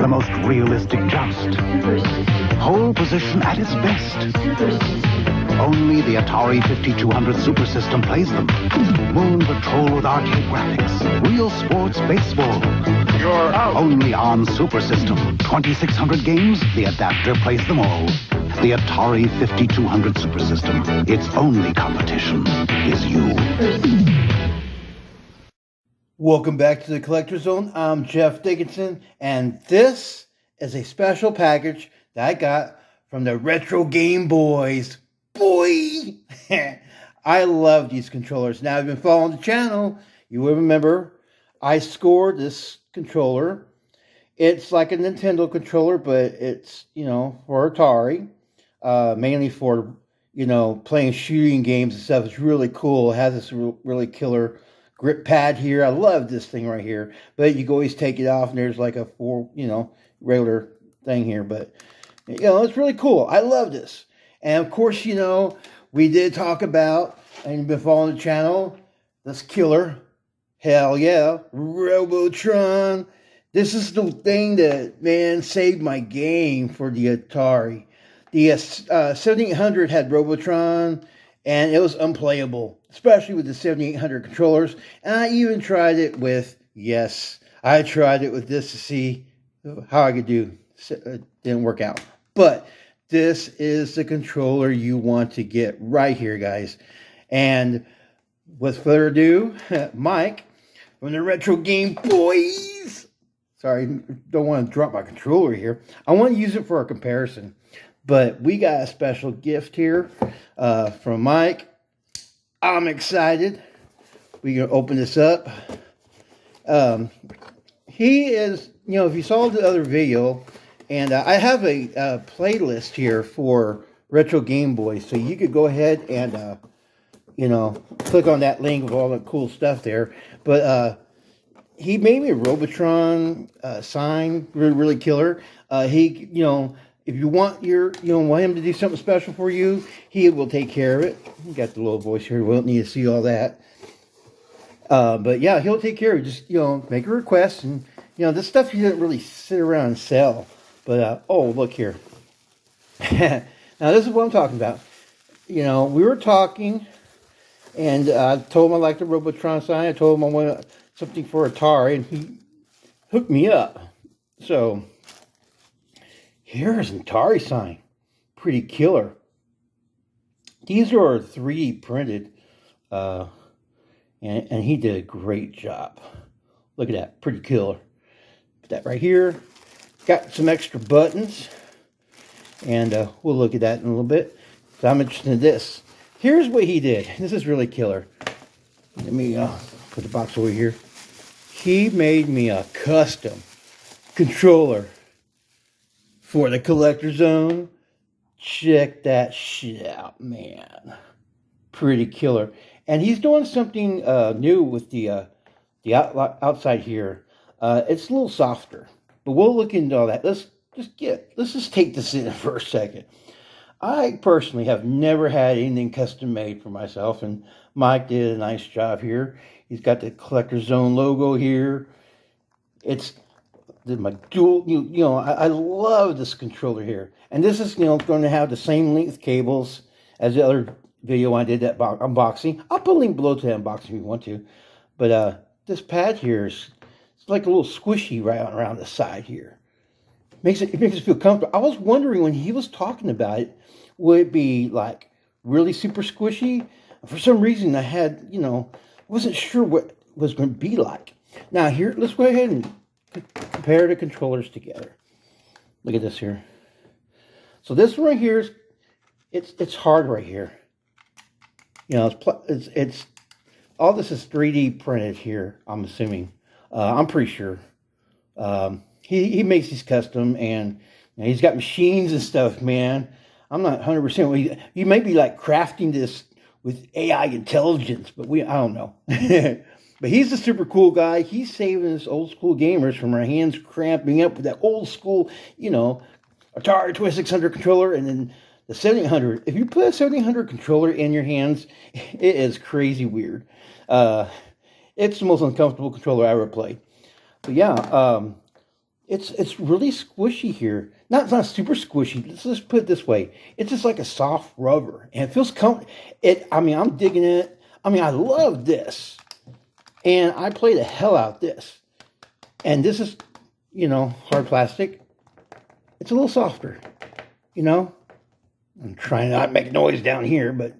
the most realistic joust. Pole position at its best. Only the Atari 5200 Super System plays them. Moon Patrol with arcade graphics. Real sports baseball. You're out. Only on Super System. 2600 games, the adapter plays them all. The Atari 5200 Super System. Its only competition is you. Welcome back to the Collector Zone. I'm Jeff Dickinson, and this is a special package that I got from the Retro Game Boyz. Boy! I love these controllers. Now, if you've been following the channel, you will remember I scored this controller. It's like a Nintendo controller, but it's, for Atari. Mainly for, playing shooting games and stuff. It's really cool. It has this really killer grip pad here. I love this thing right here. But you can always take it off, and there's like a regular thing here. But, it's really cool. I love this. And of course, we did talk about, and you've been following the channel, this killer, hell yeah, Robotron. This is the thing that, man, saved my game for the Atari. The 7800 had Robotron, and it was unplayable, especially with the 7800 controllers. And I even tried it with, I tried it with this to see how I could do. It didn't work out. But this is the controller you want to get right here, guys. And with further ado, Mike from the Retro Game Boyz. Sorry, don't want to drop my controller here. I want to use it for a comparison. But we got a special gift here from Mike. I'm excited. We're going to open this up. He is, if you saw the other video, and I have a playlist here for Retro Game Boyz, so you could go ahead and, click on that link with all the cool stuff there. But he made me a Robotron sign, really killer. He, if you want want him to do something special for you, he will take care of it. He got the little voice here. We don't need to see all that. But yeah, he'll take care of it. Just, make a request. And, this stuff he doesn't really sit around and sell. But, oh, look here. Now, this is what I'm talking about. We were talking, and I told him I liked the Robotron sign. I told him I wanted something for Atari, and he hooked me up. So, here's an Atari sign. Pretty killer. These are 3D printed, and he did a great job. Look at that. Pretty killer. Put that right here. Got some extra buttons, and we'll look at that in a little bit. So I'm interested in this. Here's what he did. This is really killer. Let me put the box over here. He made me a custom controller for the Collector Zone. Check that shit out, man. Pretty killer. And he's doing something new with the outside here. It's a little softer. But we'll look into all that. Let's just take this in for a second. I personally have never had anything custom made for myself, and Mike did a nice job here. He's got the Collector Zone logo here. It's my dual, I love this controller here. And this is, going to have the same length cables as the other video I did, that unboxing. I'll put a link below to that unboxing if you want to. But this pad here is, it's like a little squishy right around the side here. It makes it feel comfortable. I was wondering when he was talking about it, would it be like really super squishy? For some reason I had, wasn't sure what it was going to be like. Now here, let's go ahead and compare the controllers together. Look at this here. So this one right here is, it's hard right here. It's all this is 3D printed here, I'm assuming. I'm pretty sure. He makes these custom, and he's got machines and stuff, man. I'm not 100%. You may be like crafting this with AI intelligence, but I don't know. But he's a super cool guy. He's saving us old school gamers from our hands cramping up with that old school, Atari 2600 controller, and then the 7800. If you put a 7800 controller in your hands, it is crazy weird. It's the most uncomfortable controller I ever played. But yeah, It's really squishy here. Not super squishy. Let's just put it this way. It's just like a soft rubber, and it feels I mean, I'm digging it. I mean, I love this, and I play the hell out this. And this is, hard plastic. It's a little softer, I'm trying not to make noise down here, but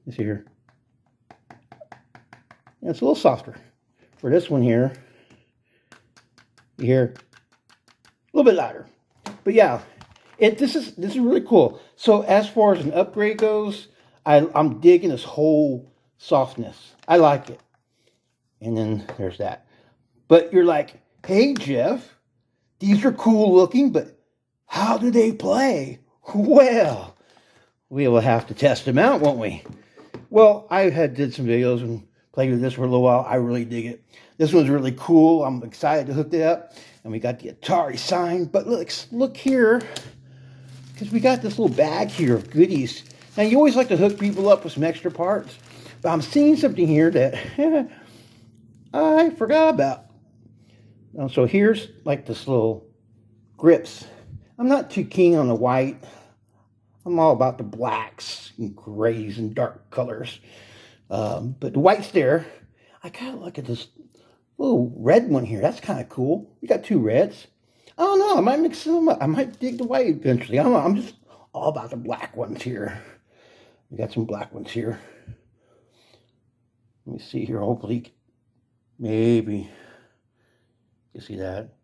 this here. Yeah, it's a little softer. For this one here, a little bit lighter. But yeah, this is really cool. So as far as an upgrade goes, I'm digging this whole softness. I like it. And then there's that. But you're like, hey Jeff, these are cool looking, but how do they play? Well, we will have to test them out, won't we? Well, I did some videos and played with this for a little while. I really dig it. This one's really cool. I'm excited to hook it up. And we got the Atari sign. But look here. Because we got this little bag here of goodies. Now, you always like to hook people up with some extra parts. But I'm seeing something here that I forgot about. So here's like this little grips. I'm not too keen on the white. I'm all about the blacks and grays and dark colors. But the white's there. I kind of look at this little red one here. That's kind of cool. We got two reds. I don't know. I might mix them up. I might dig the white eventually. I don't know. I'm just all about the black ones here. We got some black ones here. Let me see here. Hopefully, maybe you see that.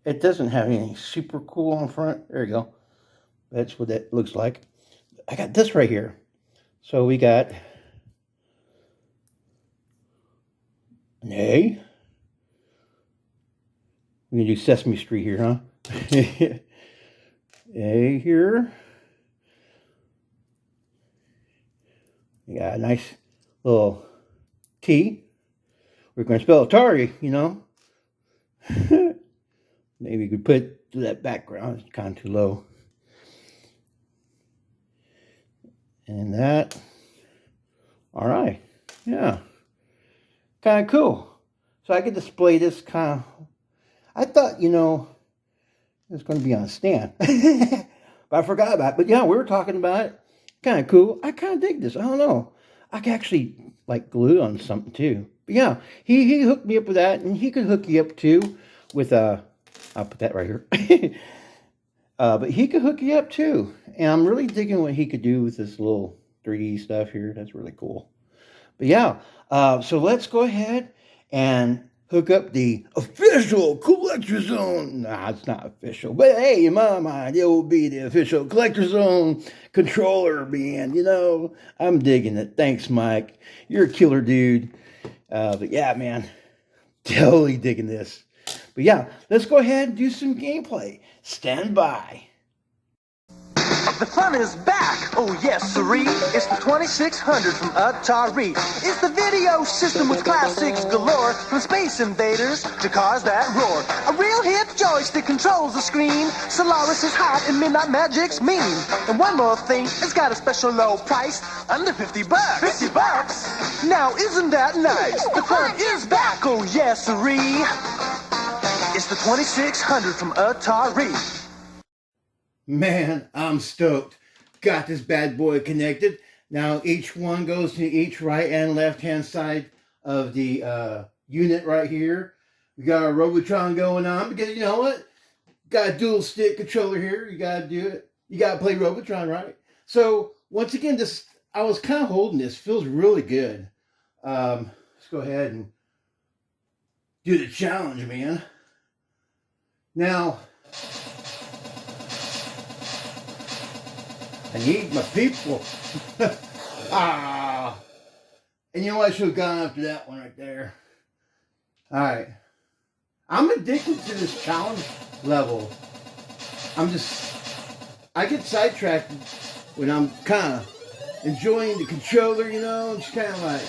It doesn't have anything super cool on front. There you go. That's what that looks like. I got this right here. So we got an A. We can do Sesame Street here, huh? A here. We got a nice little T. We're going to spell Atari, Maybe we could put that background. It's kind of too low. And that. All right. Yeah. Kind of cool. So I could display this kind of. I thought, it was going to be on a stand. But I forgot about it. But yeah, we were talking about it. Kind of cool. I kind of dig this. I don't know. I could actually glue it on something too. But yeah, he hooked me up with that. And he could hook you up too with I'll put that right here. But he could hook you up too. And I'm really digging what he could do with this little 3D stuff here. That's really cool. But yeah, so let's go ahead and hook up the official Collectors Zone. Nah, it's not official. But hey, in my mind, it will be the official Collectors Zone controller, man. I'm digging it. Thanks, Mike. You're a killer dude. But yeah, man, totally digging this. But yeah, let's go ahead and do some gameplay. Stand by. The fun is back, oh yes siree. It's the 2600 from Atari. It's the video system with classics galore. From Space Invaders to cars that roar. A real hit joystick controls the screen. Solaris is hot and Midnight Magic's mean. And one more thing, it's got a special low price. Under 50 bucks. 50 bucks? Now isn't that nice? The fun is back, oh yes siree. It's the 2600 from Atari. Man, I'm stoked. Got this bad boy connected. Now each one goes to each right and left hand side of the unit right here. We got our Robotron going on because you know what? Got a dual stick controller here. You gotta do it. You gotta play Robotron, right? So once again, I was kind of holding this. Feels really good. Let's go ahead and do the challenge, man. Now, I need my people. And you know what? I should have gone after that one right there. All right. I'm addicted to this challenge level. I get sidetracked when I'm kind of enjoying the controller, It's kind of like,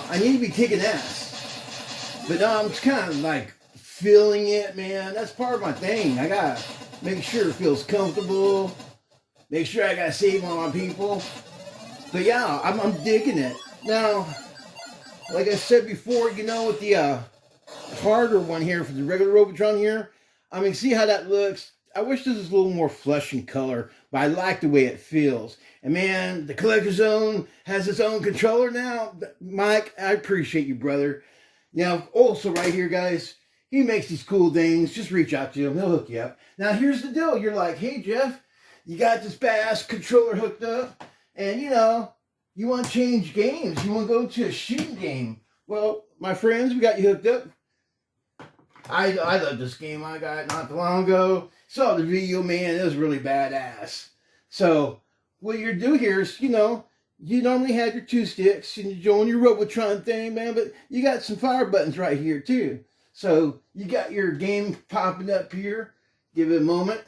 I need to be kicking ass. But no, I'm just kind of feeling it, man. That's part of my thing. I got to make sure it feels comfortable. Make sure I got to save all my people. But yeah, I'm digging it. Now, like I said before, with the harder one here for the regular Robotron here. I mean, see how that looks? I wish this was a little more flesh in color, but I like the way it feels. And man, the Collectors Zone has its own controller now. Mike, I appreciate you, brother. Now, also right here, guys, he makes these cool things. Just reach out to him. He'll hook you up. Now, here's the deal. You're like, hey, Jeff, you got this badass controller hooked up, and, you know, you want to change games. You want to go to a shooting game. Well, my friends, we got you hooked up. I love this game. I got it not too long ago. Saw the video, man. It was really badass. So what you do here is, you know, you normally have your 2 sticks and you join your Robotron thing, man, but you got some fire buttons right here too. So you got your game popping up here. Give it a moment.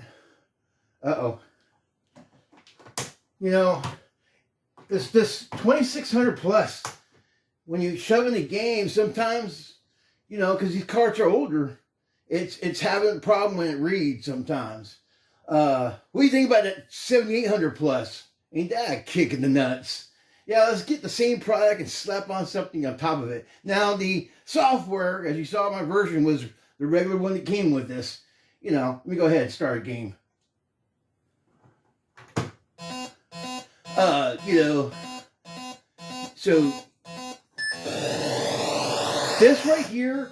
Uh-oh. You know, this 2600 plus, when you shove in a game, sometimes, you know, because these carts are older, it's having a problem when it reads sometimes. What do you think about that 7800 plus? Ain't that a kick in the nuts? Yeah, let's get the same product and slap on something on top of it. Now, the software, as you saw my version, was the regular one that came with this. You know, let me go ahead and start a game. You know, so this right here,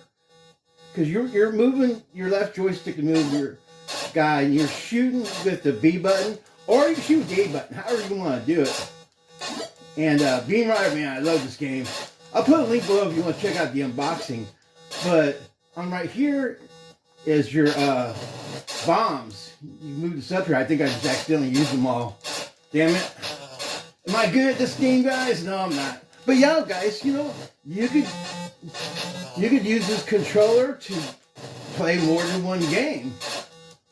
because you're moving your left joystick to move your guy, and you're shooting with the B button, or you can shoot with the A button, however you want to do it. And Beam Rider, man, I love this game. I'll put a link below if you want to check out the unboxing. But on right here is your bombs. You move this up here. I think I just accidentally used them all. Damn it. Am I good at this game, guys? No, I'm not. But yeah, guys, you know, you could use this controller to play more than one game.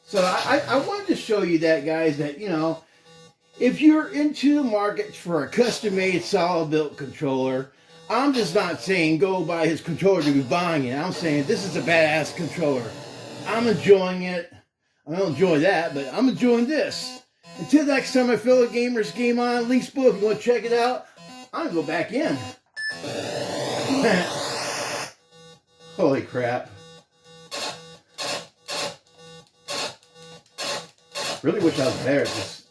So I wanted to show you that, guys, that, you know, if you're into the market for a custom-made, solid-built controller, I'm just not saying go buy his controller to be buying it. I'm saying this is a badass controller. I'm enjoying it. I don't enjoy that, but I'm enjoying this. Until next time, my fellow gamers, game on. Links below if you want to check it out. I'm going to go back in. Holy crap. Really wish I was there at this